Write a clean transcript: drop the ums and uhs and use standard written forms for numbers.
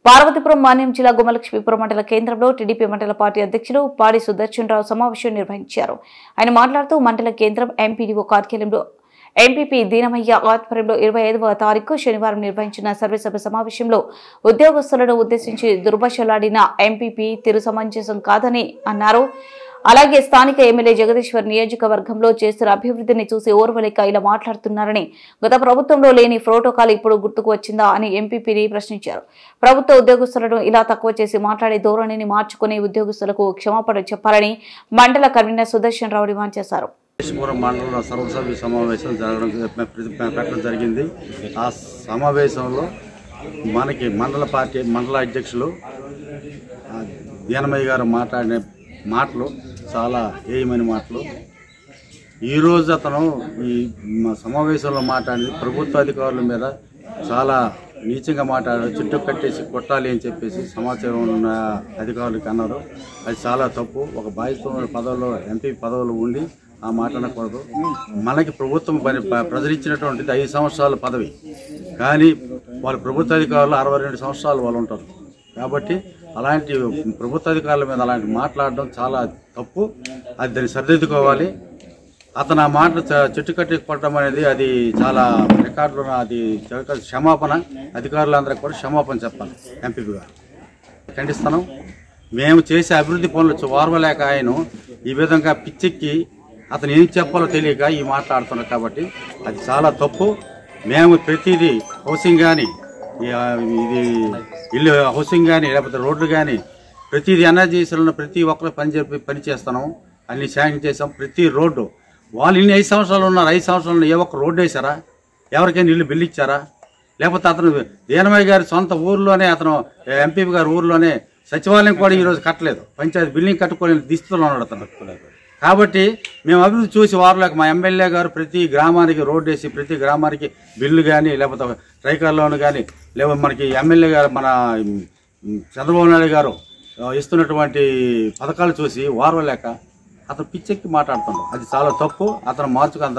పార్వతీపురం మాన్యం జిల్లా గుమ్మలక్ష్మీపురం మండల కేంద్రంలో టీడీపీ మండల పార్టీ అధ్యక్షులు పాడి సుదర్శన్ రావు సమావేశం నిర్వహించారు. ఆయన మాట్లాడుతూ మండల కేంద్రం ఎంపీడీఓ కార్యాలయంలో ఎంపీపీ దీనమయ్య ఆధ్వర్యంలో 25వ తారీఖు శనివారం నిర్వహించిన సర్వసభ సమావేశంలో ఉద్యోగస్తులను ఉద్దేశించి దుర్భాషలాడిన ఎంపీపీ తిరు సమంజసం కాదని అన్నారు. అలాగే స్థానిక ఎమ్మెల్యే జగదీశ్వర్ నియోజకవర్గంలో చేస్తున్న అభివృద్ధిని చూసి ఓర్వలేక ఇలా మాట్లాడుతున్నారని, గత ప్రభుత్వంలో లేని ప్రోటోకాల్ ఇప్పుడు గుర్తుకు వచ్చిందా అని ఎంపీపీని ప్రశ్నించారు. ప్రభుత్వ ఉద్యోగస్తులను ఇలా తక్కువ చేసి మాట్లాడే ధోరణిని మార్చుకుని ఉద్యోగస్తులకు క్షమాపణ చెప్పాలని మండల కన్వీనర్ సుదర్శన్ రావు డిమాండ్ చేశారు. మండల సర్వసభ్య సమావేశం పెట్టడం జరిగింది. ఆ సమావేశంలో మనకి మండల అధ్యక్షులు దీనమయ్య గారు మాట్లాడిన మాటలు చాలా హేయమైన మాటలు. ఈరోజు అతను ఈ సమావేశంలో మాట్లాడింది ప్రభుత్వ అధికారుల మీద చాలా నీచంగా మాట్లాడారు. చుట్టూ కట్టేసి కొట్టాలి అని చెప్పేసి సమాచారం ఉన్న అధికారులకు అన్నారు. అది చాలా తప్పు. ఒక బాధ్యత పదవిలో ఎంపీ పదవులు ఉండి ఆ మాట అనకూడదు. మనకి ప్రభుత్వం ప్రజలిచ్చినటువంటిది 5 సంవత్సరాల పదవి, కానీ వాళ్ళ ప్రభుత్వ అధికారులు 62 సంవత్సరాలు వాళ్ళు ఉంటారు. కాబట్టి అలాంటి ప్రభుత్వ అధికారుల మీద అలాంటి మాట్లాడడం చాలా తప్పు. అది దాన్ని సరిదిద్దుకోవాలి. అతను ఆ మాట చెట్టు కట్టి కొట్టడం అనేది అది చాలా రికార్డులో అది క్షమాపణ, అధికారులందరికీ కూడా క్షమాపణ చెప్పాలి. ఎంపీ గారు ఖండిస్తాను. మేము చేసే అభివృద్ధి పనులు ఓర్వలేక ఆయన ఈ విధంగా పిచ్చెక్కి అతను ఏం చెప్పాలో తెలియక ఈ మాట్లాడుతున్నారు. కాబట్టి అది చాలా తప్పు. మేము ప్రతిదీ హౌసింగ్ కానీ, ఇది ఇల్లు హౌసింగ్ కానీ, లేకపోతే రోడ్లు కానీ, ప్రతిదీ ఎన్ఆర్జీసీలో ప్రతి ఒక్కరు పని చేస్తున్నాం. అన్ని శాంక్షన్ చేసాం. ప్రతి రోడ్డు వాళ్ళు ఇన్ని 5 సంవత్సరాలు ఉన్నారు. 5 సంవత్సరాలు ఏ ఒక్క రోడ్డు వేసారా? ఎవరికైనా ఇల్లు బిల్లు ఇచ్చారా? లేకపోతే అతను దీనమయ్య గారి సొంత ఊర్లోనే, అతను ఎంపీ గారి ఊర్లోనే సచివాలయం కూడా ఈరోజు కట్టలేదు. పంచాయతీ బిల్డింగ్ కట్టుకోలేని దిస్తులో ఉన్నాడు అతను. కాబట్టి మేము అభివృద్ధి చూసి వారులేక మా ఎమ్మెల్యే గారు ప్రతి గ్రామానికి రోడ్డు వేసి ప్రతి గ్రామానికి బిల్లు కానీ, లేకపోతే ట్రైకార్ లోన్ కానీ, లేకపోతే మనకి ఎమ్మెల్యే గారు మన చంద్రబాబు నాయుడు గారు ఇస్తున్నటువంటి పథకాలు చూసి వారవలేక అతను పిచ్చెక్కి మాట్లాడుతున్నాడు. అది చాలా తప్పు. అతను మార్చుకుని